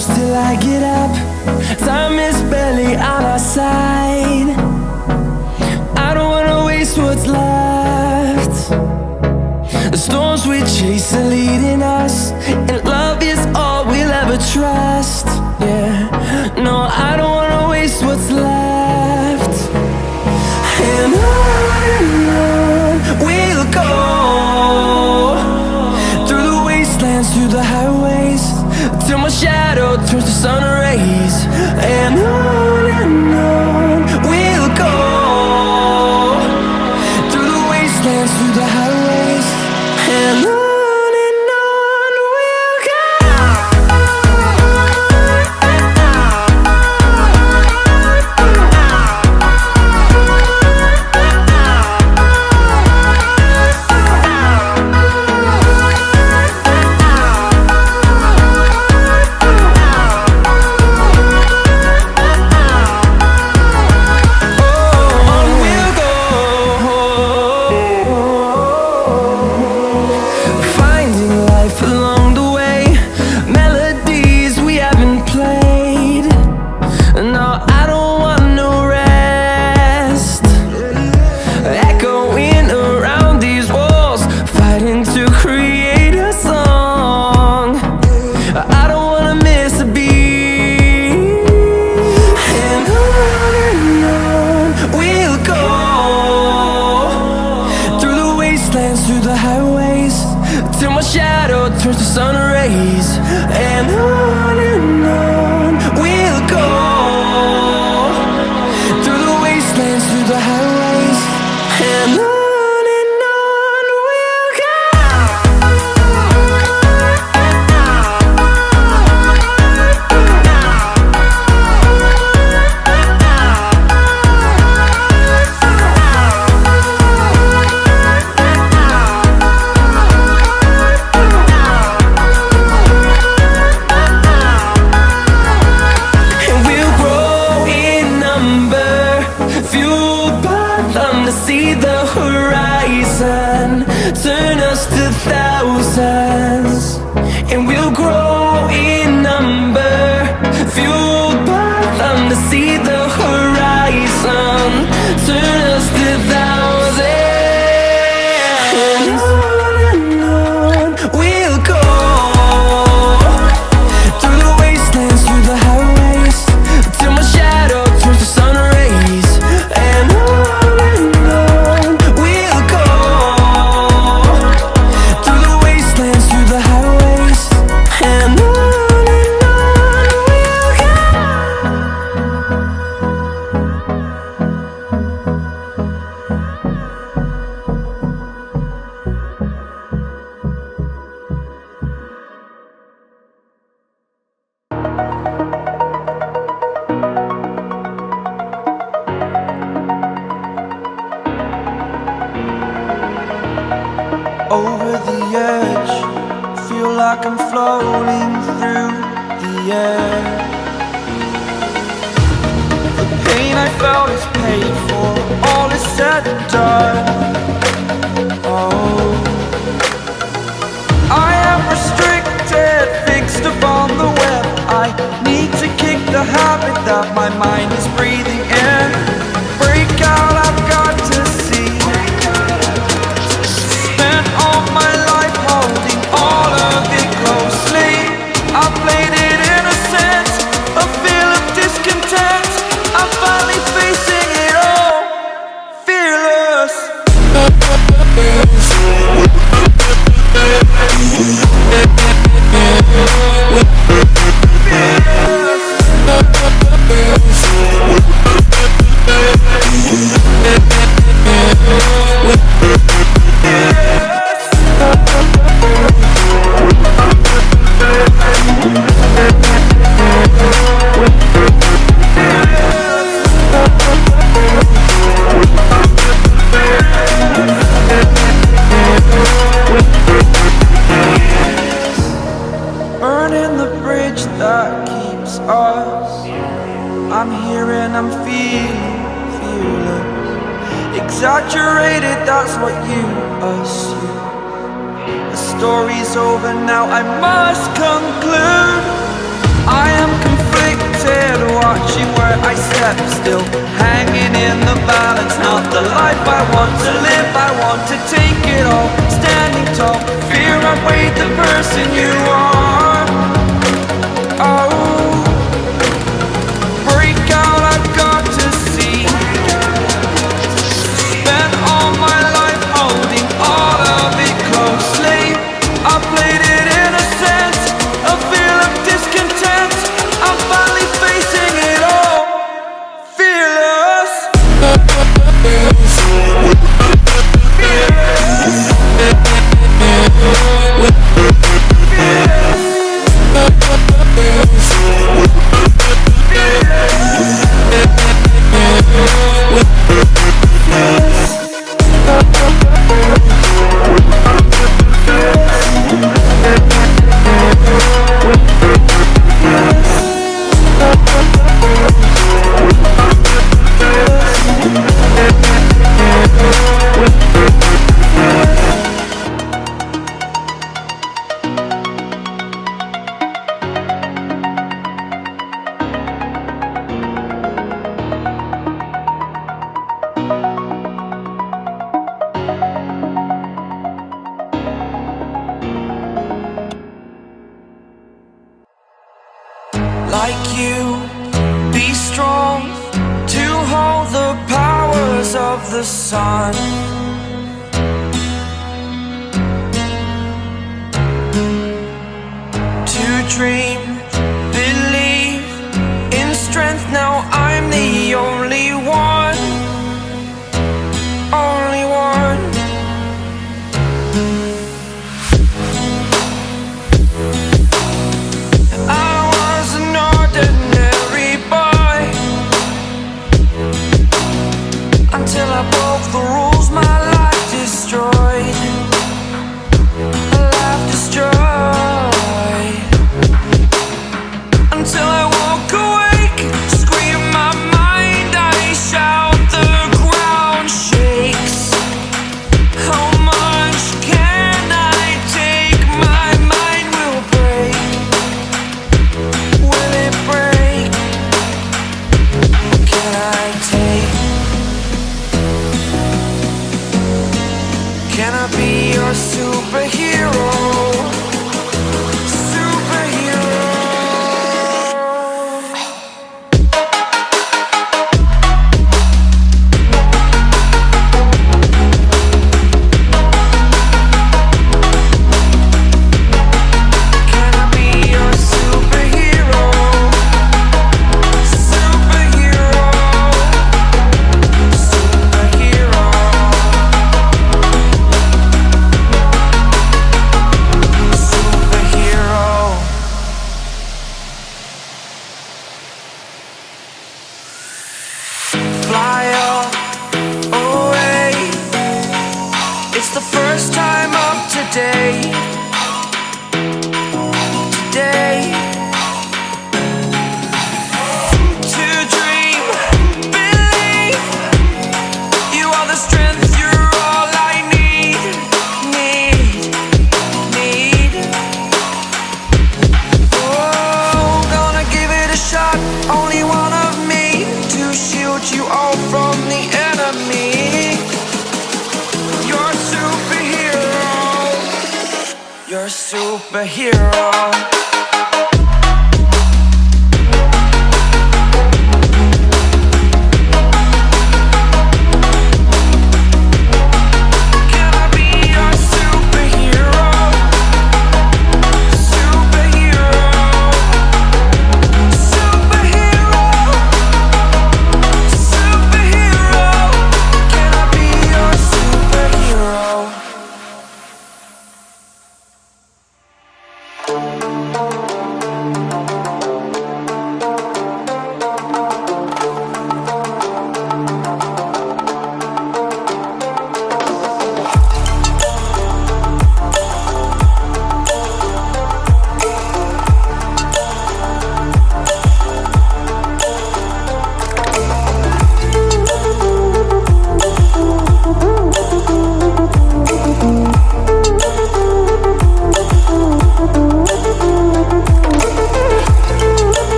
close till I get up. Time is barely on our side. I don't wanna waste what's left. The storms we chase are leading us, and love is all we'll ever trust. Yeah, no, I don't wanna waste what's left. And on we'll go, through the wastelands, through the highways, till my shadow turns to sun rays. And on we'll go, through the wastelands, through the highways, and on. Through the highways, till my shadow turns to sun rays. And on we'll go, through the wastelands, through the highways, and on we'll go. See the horizon turn us to thousands, and we'll grow in number, fueled by them. To see the horizon turn us to thousands, and on we'll go, through the wastelands, through the highways, till my shadow turns to sun rays. And over the edge, feel like I'm floating through the air. The pain I felt is paid for, all is said and done. Oh, I am restricted, fixed upon the web. I need to kick the habit that my mind is breathing in. Break out, I've got to see. All my life holding all of it closely. I played it innocent, a feel of discontent. I'm finally facing it all, fearless. Burning the bridge that keeps us. I'm here and I'm feeling fearless. Exaggerated, that's what you assume. The story's over now, I must conclude. I am conflicted, watching where I step still, hanging in the balance. Not the life I want to live, I want to take it all. Standing tall, fear outweighed the person you are. Oh, break out, I've got to see. Spent all my life holding all of it closely. I played it innocent, a feel of discontent. I'm finally facing it all, fearless. Like you, be strong to hold the powers of the sun. To dream, believe in strength. Now I'm the only one, only one. Until I broke the rules, my life destroyed. Life destroyed. Until I woke awake, scream my mind, I shout, the ground shakes. How much can I take? My mind will break. Will it break? What can I take? Can I be your superhero? Superhero. Can I be your superhero? Superhero. Superhero. Fly away. It's the first time of today. Today. To dream, believe. You are the strength, you're all I need. Need. Oh, gonna give it a shot. Only one of me to shield you all from the enemy. You're a superhero. You're a superhero. Can I be your superhero? Superhero. Superhero. Superhero. Can I be your superhero?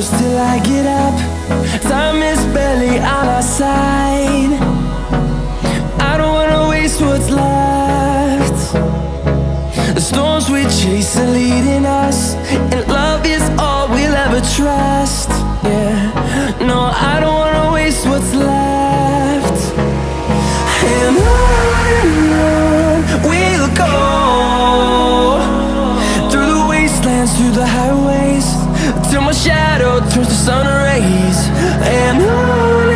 goes till I get up. Time is barely on our side. I don't wanna waste what's left. The storms we chase are leading us, and love is all we'll ever trust. Yeah, no, I don't wanna waste what's left. And on we'll go, through the wastelands, through the highways, till my shadow turns to sun rays. And on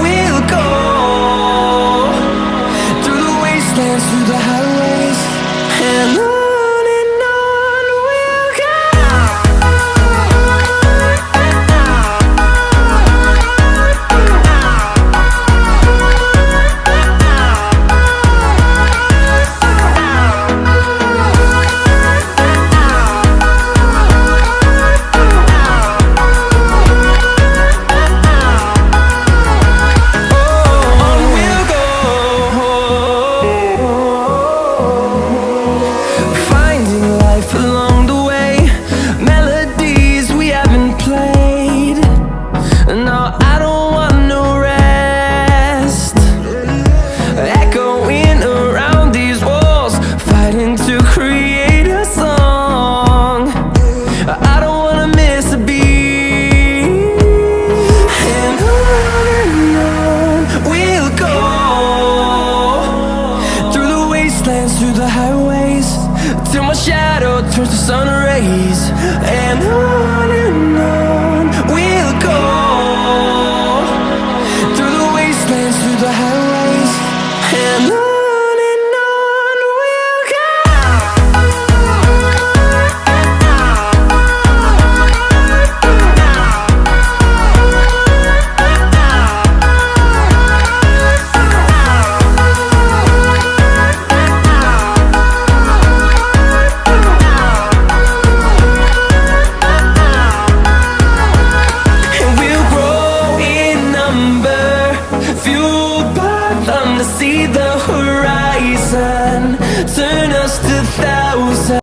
we'll go, through the wastelands, through the highways, and on we'll go. Through the highways, till my shadow turns to sun rays. And on